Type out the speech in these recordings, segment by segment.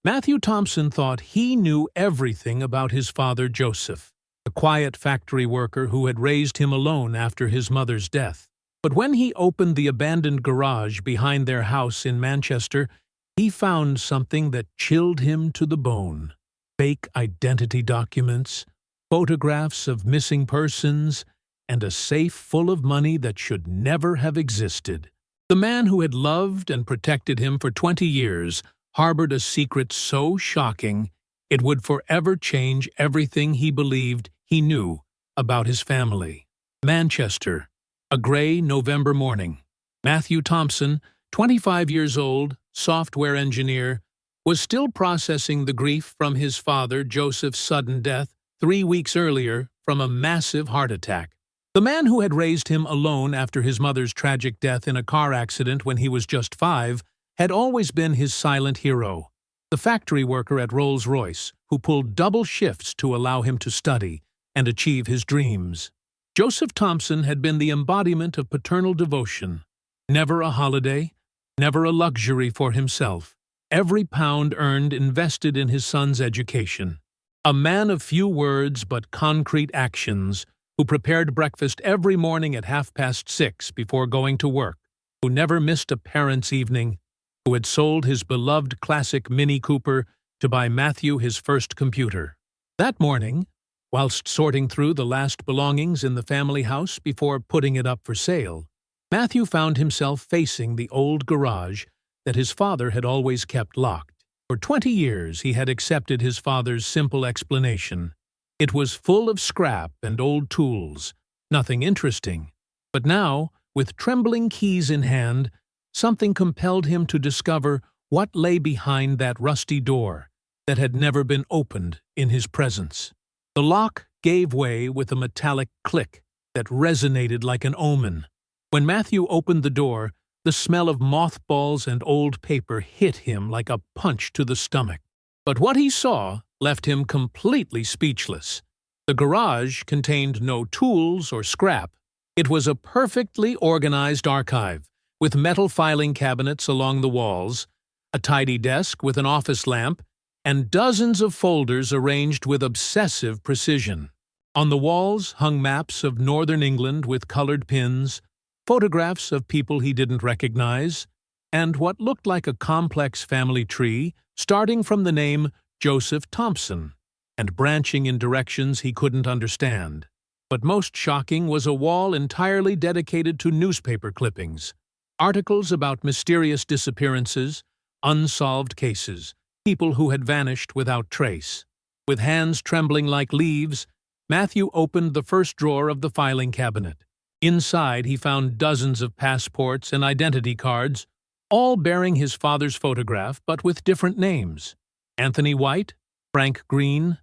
Matthew Thompson thought he knew everything about his father Joseph, the quiet factory worker who had raised him alone after his mother's death. But when he opened the abandoned garage behind their house in Manchester, he found something that chilled him to the bone. Fake identity documents, photographs of missing persons, and a safe full of money that should never have existed. The man who had loved and protected him for 20 years harbored a secret so shocking it would forever change everything he believed he knew about his family. Manchester, a gray November morning. Matthew Thompson, 25 years old, software engineer, was still processing the grief from his father Joseph's sudden death 3 weeks earlier from a massive heart attack. The man who had raised him alone after his mother's tragic death in a car accident when he was just 5 had always been his silent hero, the factory worker at Rolls-Royce who pulled double shifts to allow him to study and achieve his dreams. Joseph Thompson had been the embodiment of paternal devotion. Never a holiday, never a luxury for himself. Every pound earned invested in his son's education. A man of few words but concrete actions, who prepared breakfast every morning at 6:30 before going to work, who never missed a parent's evening, who had sold his beloved classic Mini Cooper to buy Matthew his first computer. That morning, whilst sorting through the last belongings in the family house before putting it up for sale, Matthew found himself facing the old garage that his father had always kept locked. For 20 years he had accepted his father's simple explanation. It was full of scrap and old tools, nothing interesting. But now, with trembling keys in hand, something compelled him to discover what lay behind that rusty door that had never been opened in his presence. The lock gave way with a metallic click that resonated like an omen. When Matthew opened the door, the smell of mothballs and old paper hit him like a punch to the stomach. But what he saw left him completely speechless. The garage contained no tools or scrap. It was a perfectly organized archive, with metal filing cabinets along the walls, a tidy desk with an office lamp, and dozens of folders arranged with obsessive precision. On the walls hung maps of northern England with colored pins, photographs of people he didn't recognize, and what looked like a complex family tree starting from the name Joseph Thompson and branching in directions he couldn't understand. But most shocking was a wall entirely dedicated to newspaper clippings, articles about mysterious disappearances, unsolved cases, people who had vanished without trace. With hands trembling like leaves, Matthew opened the first drawer of the filing cabinet. Inside, he found dozens of passports and identity cards, all bearing his father's photograph but with different names: Anthony White, Frank Green,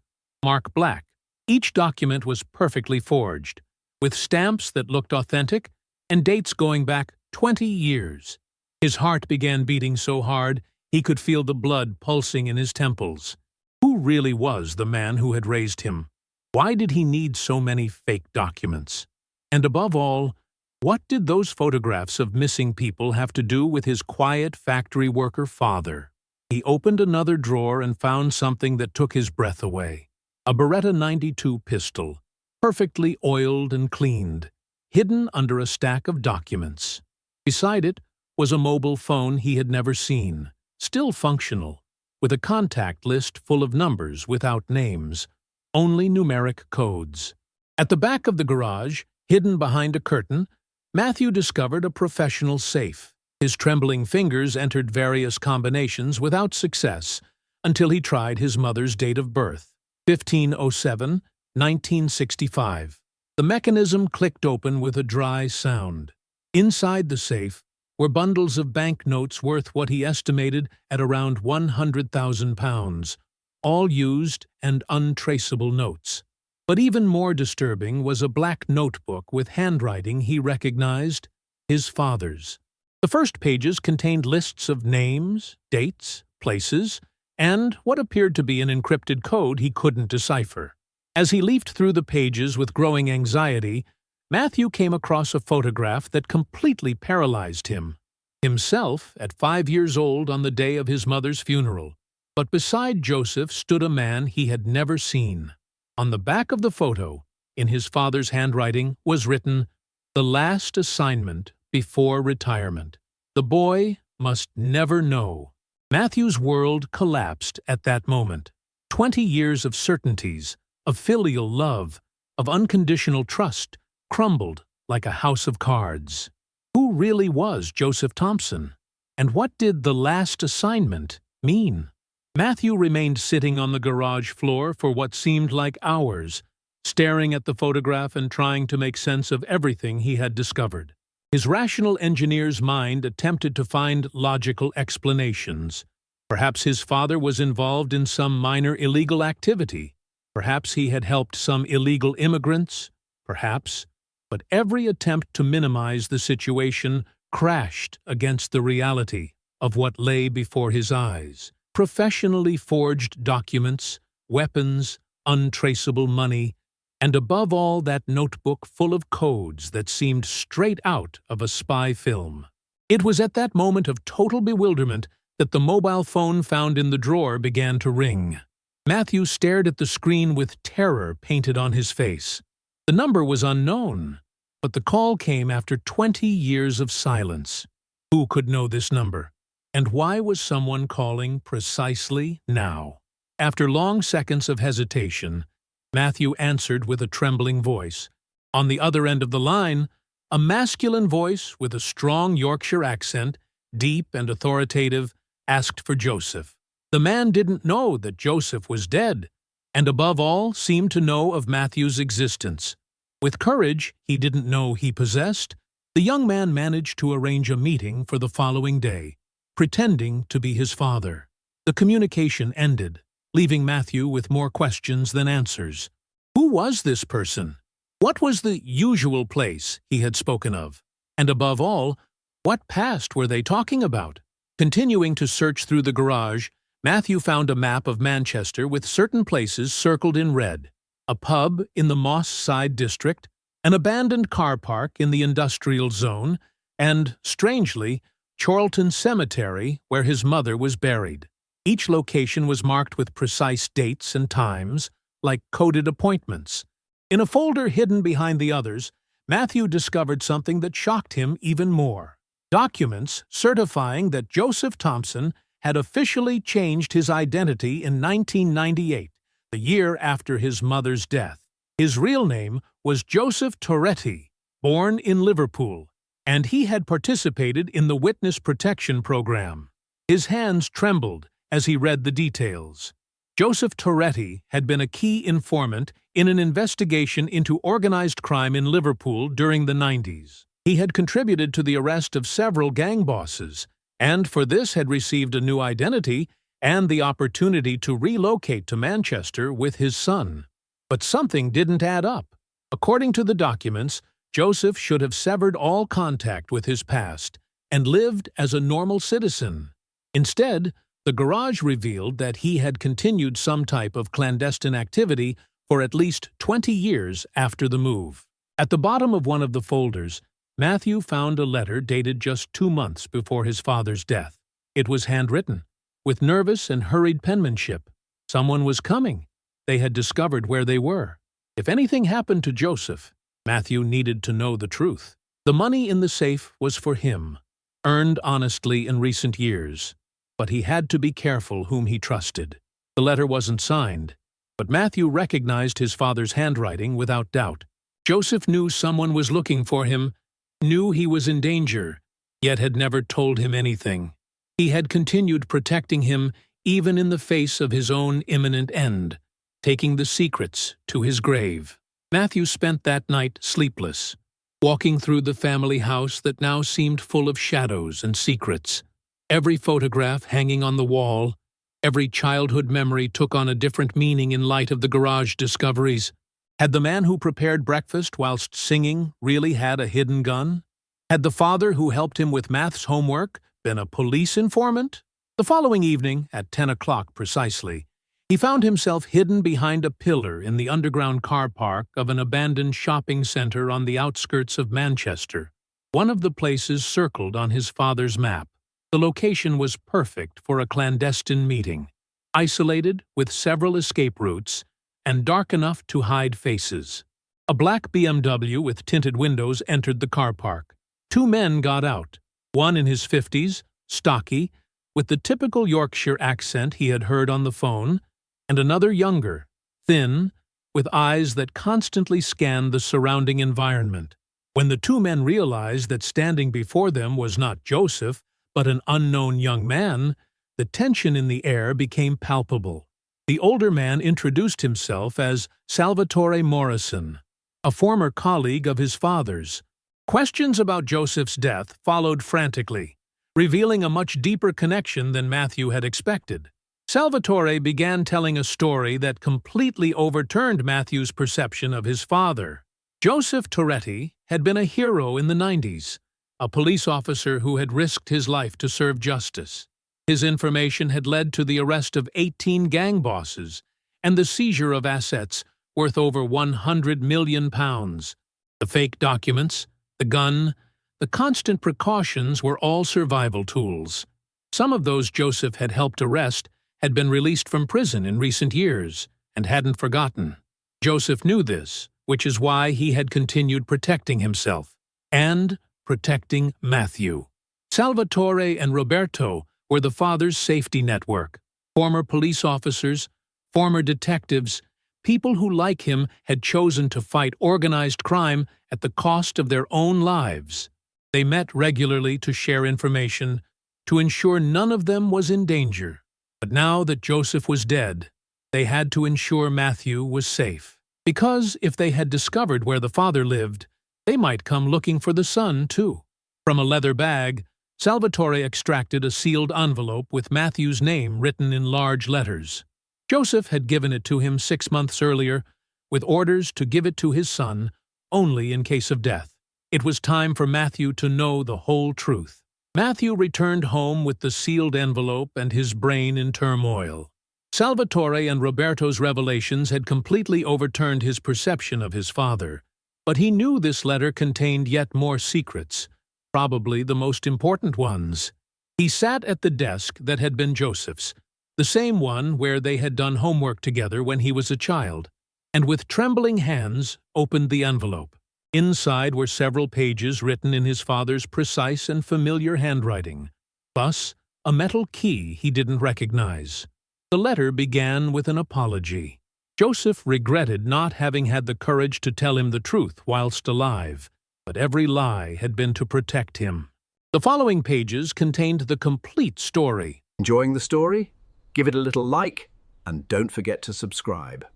Mark Black. Each document was perfectly forged, with stamps that looked authentic and dates going back 20 years. His heart began beating so hard he could feel the blood pulsing in his temples. Who really was the man who had raised him? Why did he need so many fake documents? And above all, what did those photographs of missing people have to do with his quiet factory worker father? He opened another drawer and found something that took his breath away. A Beretta 92 pistol, perfectly oiled and cleaned, hidden under a stack of documents. Beside it was a mobile phone he had never seen, still functional, with a contact list full of numbers without names, only numeric codes. At the back of the garage, hidden behind a curtain, Matthew discovered a professional safe. His trembling fingers entered various combinations without success until he tried his mother's date of birth, 1507, 1965. The mechanism clicked open with a dry sound. Inside the safe were bundles of banknotes worth what he estimated at around £100,000, all used and untraceable notes. But even more disturbing was a black notebook with handwriting he recognized, his father's. The first pages contained lists of names, dates, places, and what appeared to be an encrypted code he couldn't decipher. As he leafed through the pages with growing anxiety, Matthew came across a photograph that completely paralyzed him. Himself at 5 years old on the day of his mother's funeral. But beside Joseph stood a man he had never seen. On the back of the photo, in his father's handwriting, was written, "The last assignment before retirement. The boy must never know." Matthew's world collapsed at that moment. 20 years of certainties, of filial love, of unconditional trust, crumbled like a house of cards. Who really was Joseph Thompson? And what did the last assignment mean? Matthew remained sitting on the garage floor for what seemed like hours, staring at the photograph and trying to make sense of everything he had discovered. His rational engineer's mind attempted to find logical explanations. Perhaps his father was involved in some minor illegal activity. Perhaps he had helped some illegal immigrants. Perhaps. But every attempt to minimize the situation crashed against the reality of what lay before his eyes. Professionally forged documents, weapons, untraceable money, and above all that notebook full of codes that seemed straight out of a spy film. It was at that moment of total bewilderment that the mobile phone found in the drawer began to ring. Matthew stared at the screen with terror painted on his face. The number was unknown, but the call came after 20 years of silence. Who could know this number? And why was someone calling precisely now? After long seconds of hesitation, Matthew answered with a trembling voice. On the other end of the line, a masculine voice with a strong Yorkshire accent, deep and authoritative, asked for Joseph. The man didn't know that Joseph was dead, and above all seemed to know of Matthew's existence. With courage he didn't know he possessed, the young man managed to arrange a meeting for the following day, pretending to be his father. The communication ended, leaving Matthew with more questions than answers. Who was this person? What was the usual place he had spoken of? And above all, what past were they talking about? Continuing to search through the garage, Matthew found a map of Manchester with certain places circled in red: a pub in the Moss Side district, an abandoned car park in the industrial zone, and, strangely, Chorlton Cemetery, where his mother was buried. Each location was marked with precise dates and times, like coded appointments. In a folder hidden behind the others, Matthew discovered something that shocked him even more: documents certifying that Joseph Thompson had officially changed his identity in 1998, the year after his mother's death. His real name was Joseph Torretti, born in Liverpool, and he had participated in the Witness Protection Program. His hands trembled as he read the details. Joseph Torretti had been a key informant in an investigation into organized crime in Liverpool during the 90s. He had contributed to the arrest of several gang bosses, and for this had received a new identity and the opportunity to relocate to Manchester with his son. But something didn't add up. According to the documents, Joseph should have severed all contact with his past and lived as a normal citizen. Instead, the garage revealed that he had continued some type of clandestine activity for at least 20 years after the move. At the bottom of one of the folders, Matthew found a letter dated just 2 months before his father's death. It was handwritten, with nervous and hurried penmanship. Someone was coming. They had discovered where they were. If anything happened to Joseph, Matthew needed to know the truth. The money in the safe was for him, earned honestly in recent years. But he had to be careful whom he trusted. The letter wasn't signed, but Matthew recognized his father's handwriting without doubt. Joseph knew someone was looking for him, knew he was in danger, yet had never told him anything. He had continued protecting him even in the face of his own imminent end, taking the secrets to his grave. Matthew spent that night sleepless, walking through the family house that now seemed full of shadows and secrets. Every photograph hanging on the wall, every childhood memory took on a different meaning in light of the garage discoveries. Had the man who prepared breakfast whilst singing really had a hidden gun? Had the father who helped him with maths homework been a police informant? The following evening, at 10 o'clock precisely, he found himself hidden behind a pillar in the underground car park of an abandoned shopping center on the outskirts of Manchester, one of the places circled on his father's map. The location was perfect for a clandestine meeting. isolated with several escape routes, and dark enough to hide faces. A black BMW with tinted windows entered the car park. Two men got out, one in his 50s, stocky, with the typical Yorkshire accent he had heard on the phone, and another younger, thin, with eyes that constantly scanned the surrounding environment. When the two men realized that standing before them was not Joseph, but an unknown young man, the tension in the air became palpable. The older man introduced himself as Salvatore Morrison, a former colleague of his father's. Questions about Joseph's death followed frantically, revealing a much deeper connection than Matthew had expected. Salvatore began telling a story that completely overturned Matthew's perception of his father. Joseph Toretti had been a hero in the 90s, a police officer who had risked his life to serve justice. His information had led to the arrest of 18 gang bosses and the seizure of assets worth over £100 million. The fake documents, the gun, the constant precautions were all survival tools. Some of those Joseph had helped arrest had been released from prison in recent years and hadn't forgotten. Joseph knew this, which is why he had continued protecting himself and protecting Matthew. Salvatore and Roberto were the father's safety network. Former police officers, former detectives, people who, like him, had chosen to fight organized crime at the cost of their own lives. They met regularly to share information, to ensure none of them was in danger. But now that Joseph was dead, they had to ensure Matthew was safe. Because if they had discovered where the father lived, they might come looking for the son, too. From a leather bag, Salvatore extracted a sealed envelope with Matthew's name written in large letters. Joseph had given it to him 6 months earlier, with orders to give it to his son only in case of death. It was time for Matthew to know the whole truth. Matthew returned home with the sealed envelope and his brain in turmoil. Salvatore and Roberto's revelations had completely overturned his perception of his father, but he knew this letter contained yet more secrets, probably the most important ones. He sat at the desk that had been Joseph's, the same one where they had done homework together when he was a child, and with trembling hands opened the envelope. Inside were several pages written in his father's precise and familiar handwriting, plus a metal key he didn't recognize. The letter began with an apology. Joseph regretted not having had the courage to tell him the truth whilst alive, but every lie had been to protect him. The following pages contained the complete story. Enjoying the story? Give it a little like, and don't forget to subscribe.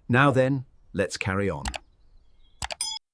Now then, let's carry on.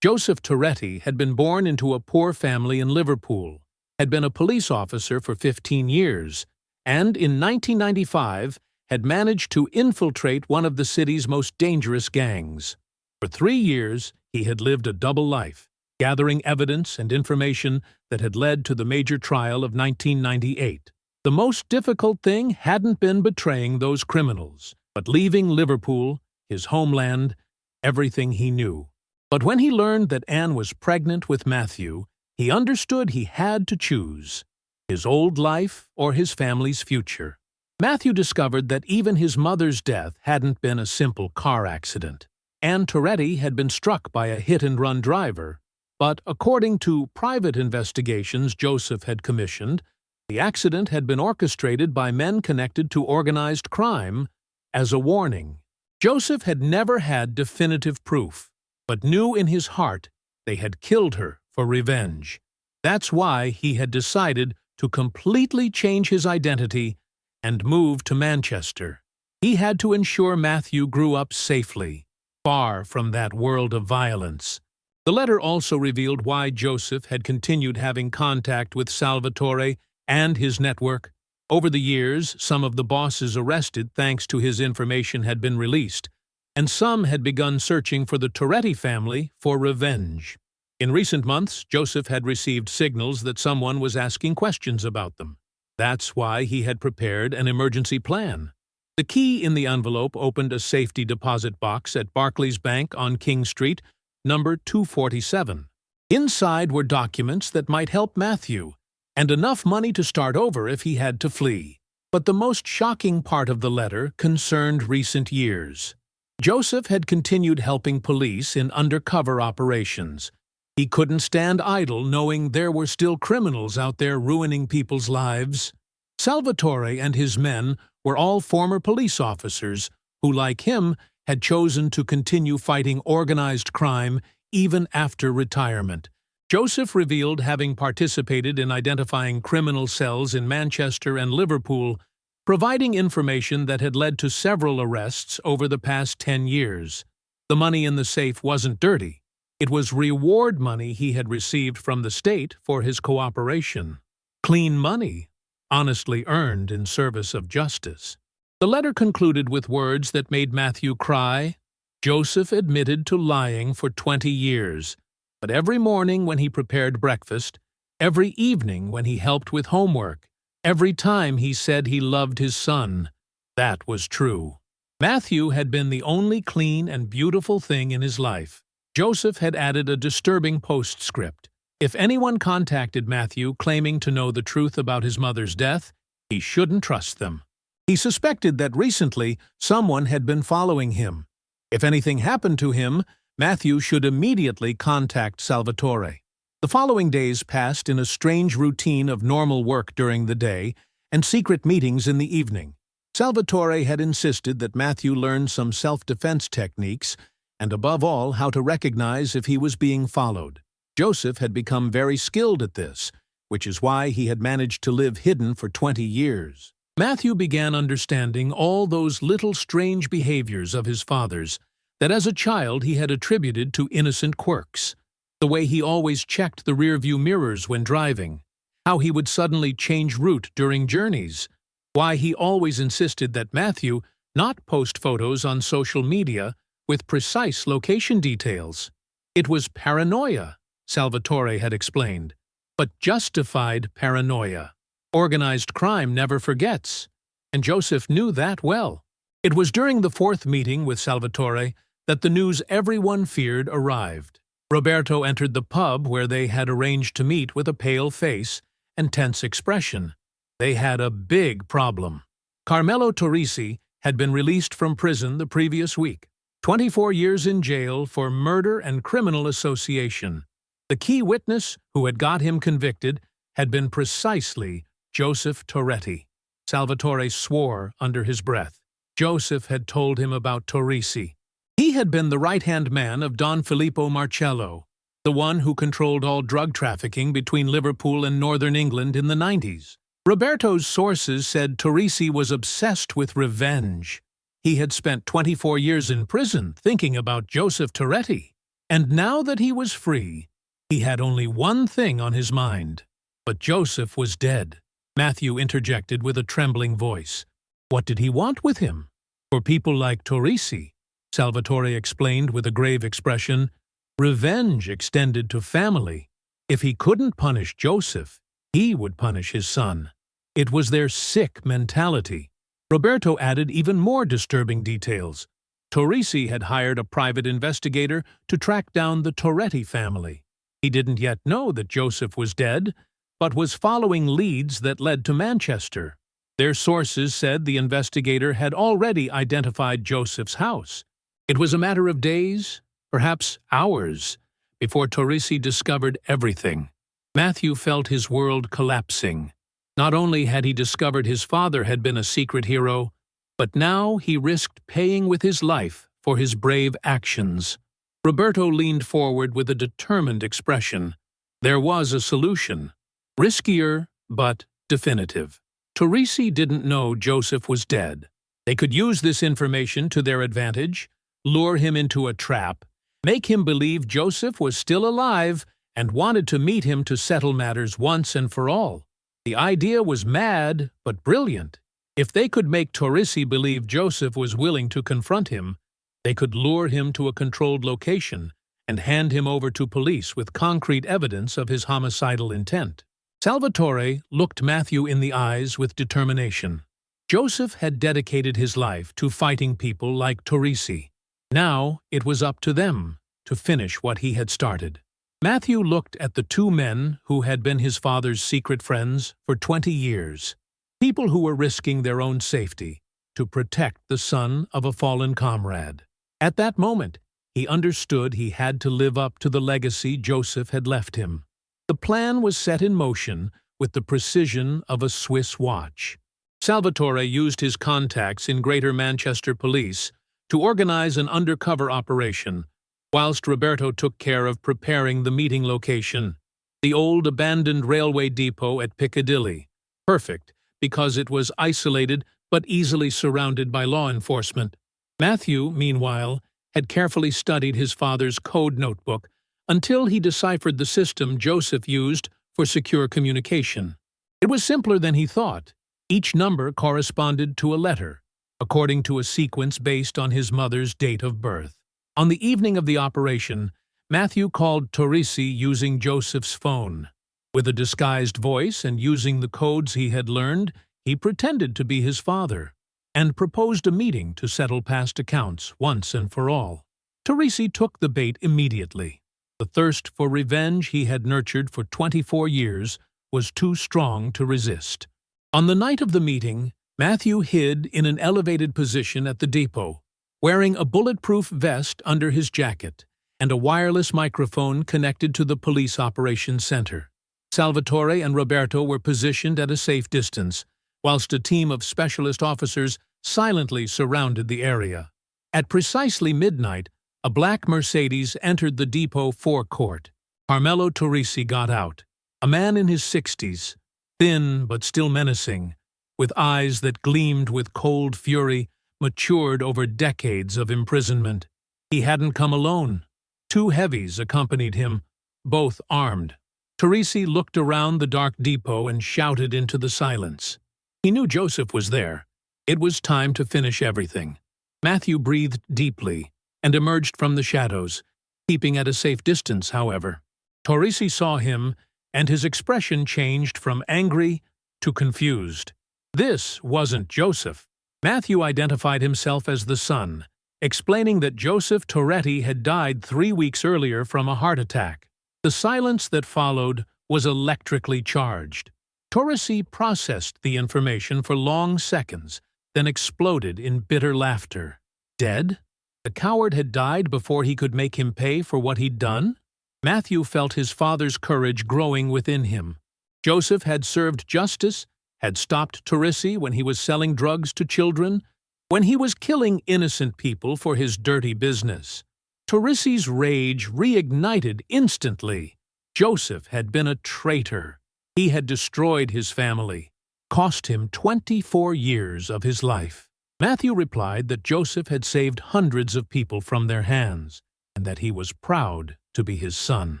Joseph Toretti had been born into a poor family in Liverpool, had been a police officer for 15 years, and in 1995 had managed to infiltrate one of the city's most dangerous gangs. For 3 years, he had lived a double life, gathering evidence and information that had led to the major trial of 1998. The most difficult thing hadn't been betraying those criminals, but leaving Liverpool, his homeland, everything he knew. But when he learned that Anne was pregnant with Matthew, he understood he had to choose his old life or his family's future. Matthew discovered that even his mother's death hadn't been a simple car accident. Anne Toretti had been struck by a hit-and-run driver, but according to private investigations Joseph had commissioned, the accident had been orchestrated by men connected to organized crime as a warning. Joseph had never had definitive proof, but knew in his heart they had killed her for revenge. That's why he had decided to completely change his identity and move to Manchester. He had to ensure Matthew grew up safely, far from that world of violence. The letter also revealed why Joseph had continued having contact with Salvatore and his network. Over the years, some of the bosses arrested thanks to his information had been released, and some had begun searching for the Toretti family for revenge. In recent months, Joseph had received signals that someone was asking questions about them. That's why he had prepared an emergency plan. The key in the envelope opened a safety deposit box at Barclays Bank on King Street, number 247. Inside were documents that might help Matthew, and enough money to start over if he had to flee. But the most shocking part of the letter concerned recent years. Joseph had continued helping police in undercover operations. He couldn't stand idle knowing there were still criminals out there ruining people's lives. Salvatore and his men were all former police officers who, like him, had chosen to continue fighting organized crime even after retirement. Joseph revealed having participated in identifying criminal cells in Manchester and Liverpool, providing information that had led to several arrests over the past 10 years. The money in the safe wasn't dirty. It was reward money he had received from the state for his cooperation. Clean money, honestly earned in service of justice. The letter concluded with words that made Matthew cry. Joseph admitted to lying for 20 years, but every morning when he prepared breakfast, every evening when he helped with homework, every time he said he loved his son, that was true. Matthew had been the only clean and beautiful thing in his life. Joseph had added a disturbing postscript. If anyone contacted Matthew claiming to know the truth about his mother's death, he shouldn't trust them. He suspected that recently someone had been following him. If anything happened to him, Matthew should immediately contact Salvatore. The following days passed in a strange routine of normal work during the day and secret meetings in the evening. Salvatore had insisted that Matthew learn some self-defense techniques and, above all, how to recognize if he was being followed. Joseph had become very skilled at this, which is why he had managed to live hidden for 20 years. Matthew began understanding all those little strange behaviors of his father's that as a child he had attributed to innocent quirks. The way he always checked the rearview mirrors when driving, how he would suddenly change route during journeys, why he always insisted that Matthew not post photos on social media with precise location details. It was paranoia, Salvatore had explained, but justified paranoia. Organized crime never forgets, and Joseph knew that well. It was during the fourth meeting with Salvatore that the news everyone feared arrived. Roberto entered the pub where they had arranged to meet with a pale face and tense expression. They had a big problem. Carmelo Torrisi had been released from prison the previous week, 24 years in jail for murder and criminal association. The key witness who had got him convicted had been precisely Joseph Torretti. Salvatore swore under his breath. Joseph had told him about Torrisi. He had been the right-hand man of Don Filippo Marcello, the one who controlled all drug trafficking between Liverpool and northern England in the 90s. Roberto's sources said Torrisi was obsessed with revenge. He had spent 24 years in prison thinking about Joseph Torretti, and now that he was free, he had only one thing on his mind. But Joseph was dead. Matthew interjected with a trembling voice. What did he want with him? For people like Torrisi, Salvatore explained with a grave expression, revenge extended to family. If he couldn't punish Joseph, he would punish his son. It was their sick mentality. Roberto added even more disturbing details. Torrisi had hired a private investigator to track down the Torretti family. He didn't yet know that Joseph was dead, but was following leads that led to Manchester. Their sources said the investigator had already identified Joseph's house. It was a matter of days, perhaps hours, before Torrisi discovered everything. Matthew felt his world collapsing. Not only had he discovered his father had been a secret hero, but now he risked paying with his life for his brave actions. Roberto leaned forward with a determined expression. There was a solution. Riskier, but definitive. Torrisi didn't know Joseph was dead. They could use this information to their advantage, lure him into a trap, make him believe Joseph was still alive and wanted to meet him to settle matters once and for all. The idea was mad, but brilliant. If they could make Torrisi believe Joseph was willing to confront him, they could lure him to a controlled location and hand him over to police with concrete evidence of his homicidal intent. Salvatore looked Matthew in the eyes with determination. Joseph had dedicated his life to fighting people like Torrisi. Now it was up to them to finish what he had started. Matthew looked at the two men who had been his father's secret friends for 20 years. people who were risking their own safety to protect the son of a fallen comrade. At that moment, he understood he had to live up to the legacy Joseph had left him. The plan was set in motion with the precision of a Swiss watch. Salvatore used his contacts in Greater Manchester Police to organize an undercover operation, whilst Roberto took care of preparing the meeting location, the old abandoned railway depot at Piccadilly. Perfect, because it was isolated but easily surrounded by law enforcement. Matthew, meanwhile, had carefully studied his father's code notebook until he deciphered the system Joseph used for secure communication. It was simpler than he thought. Each number corresponded to a letter, according to a sequence based on his mother's date of birth. On the evening of the operation, Matthew called Torrisi using Joseph's phone. With a disguised voice and using the codes he had learned, he pretended to be his father and proposed a meeting to settle past accounts once and for all. Torrisi took the bait immediately. The thirst for revenge he had nurtured for 24 years was too strong to resist. On the night of the meeting, Matthew hid in an elevated position at the depot, wearing a bulletproof vest under his jacket and a wireless microphone connected to the police operations center. Salvatore and Roberto were positioned at a safe distance, whilst a team of specialist officers silently surrounded the area. At precisely midnight, a black Mercedes entered the depot forecourt. Carmelo Torrisi got out, a man in his 60s, thin but still menacing, with eyes that gleamed with cold fury, matured over decades of imprisonment. He hadn't come alone. 2 heavies accompanied him, both armed. Torrisi looked around the dark depot and shouted into the silence. He knew Joseph was there. It was time to finish everything. Matthew breathed deeply and emerged from the shadows, keeping at a safe distance, however. Torrisi saw him, and his expression changed from angry to confused. This wasn't Joseph. Matthew identified himself as the son, explaining that Joseph Torretti had died 3 weeks earlier from a heart attack. The silence that followed was electrically charged. Torrisi processed the information for long seconds, then exploded in bitter laughter. Dead? The coward had died before he could make him pay for what he'd done? Matthew felt his father's courage growing within him. Joseph had served justice, had stopped Torrisi when he was selling drugs to children, when he was killing innocent people for his dirty business. Torrisi's rage reignited instantly. Joseph had been a traitor. He had destroyed his family, cost him 24 years of his life. Matthew replied that Joseph had saved hundreds of people from their hands, and that he was proud to be his son.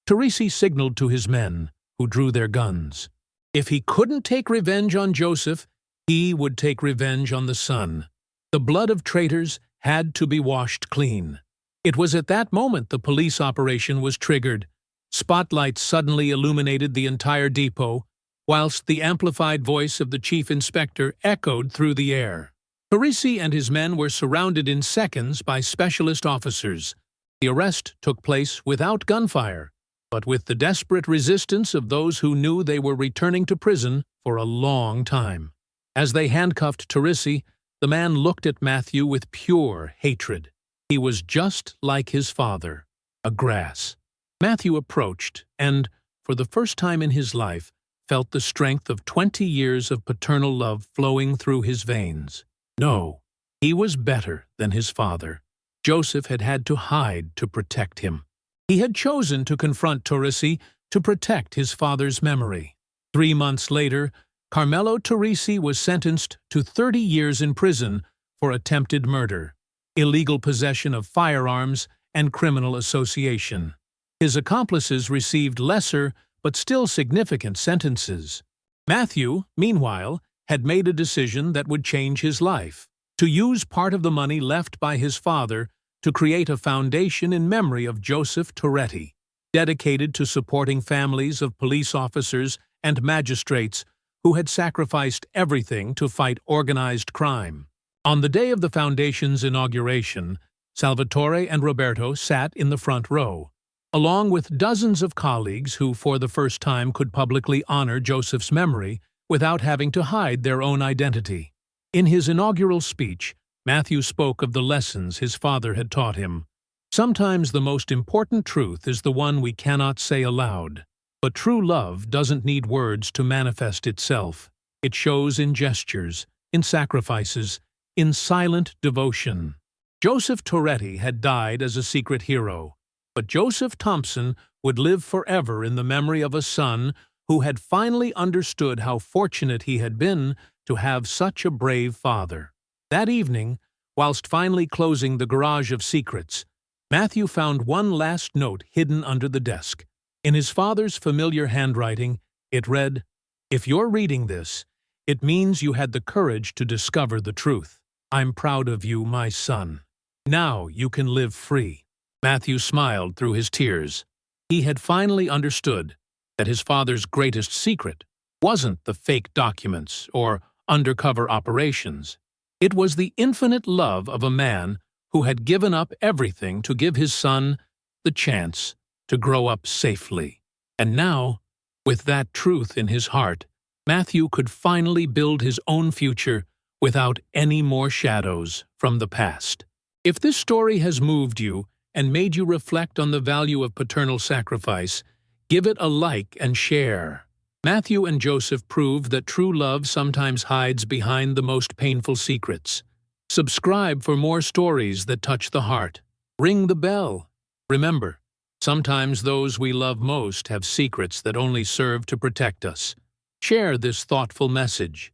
Torrisi signaled to his men, who drew their guns. If he couldn't take revenge on Joseph, he would take revenge on the son. The blood of traitors had to be washed clean. It was at that moment the police operation was triggered. Spotlights suddenly illuminated the entire depot, whilst the amplified voice of the chief inspector echoed through the air. Torrisi and his men were surrounded in seconds by specialist officers. The arrest took place without gunfire, but with the desperate resistance of those who knew they were returning to prison for a long time. As they handcuffed Torrisi, the man looked at Matthew with pure hatred. He was just like his father, a grass. Matthew approached and, for the first time in his life, felt the strength of 20 years of paternal love flowing through his veins. No, he was better than his father. Joseph had had to hide to protect him. He had chosen to confront Torrisi to protect his father's memory. 3 months later, Carmelo Torrisi was sentenced to 30 years in prison for attempted murder, illegal possession of firearms, and criminal association. His accomplices received lesser but still significant sentences. Matthew, meanwhile, had made a decision that would change his life: to use part of the money left by his father to create a foundation in memory of Joseph Torretti, dedicated to supporting families of police officers and magistrates who had sacrificed everything to fight organized crime. On the day of the foundation's inauguration, Salvatore and Roberto sat in the front row, along with dozens of colleagues who for the first time could publicly honor Joseph's memory without having to hide their own identity. In his inaugural speech, Matthew spoke of the lessons his father had taught him. Sometimes the most important truth is the one we cannot say aloud. But true love doesn't need words to manifest itself. It shows in gestures, in sacrifices, in silent devotion. Joseph Toretti had died as a secret hero, but Joseph Thompson would live forever in the memory of a son who had finally understood how fortunate he had been to have such a brave father. That evening, whilst finally closing the garage of secrets, Matthew found one last note hidden under the desk. In his father's familiar handwriting, it read, "If you're reading this, it means you had the courage to discover the truth. I'm proud of you, my son. Now you can live free." Matthew smiled through his tears. He had finally understood that his father's greatest secret wasn't the fake documents or undercover operations. It was the infinite love of a man who had given up everything to give his son the chance to grow up safely. And now, with that truth in his heart, Matthew could finally build his own future without any more shadows from the past. If this story has moved you and made you reflect on the value of paternal sacrifice, give it a like and share. Matthew and Joseph prove that true love sometimes hides behind the most painful secrets. Subscribe for more stories that touch the heart. Ring the bell. Remember, sometimes those we love most have secrets that only serve to protect us. Share this thoughtful message.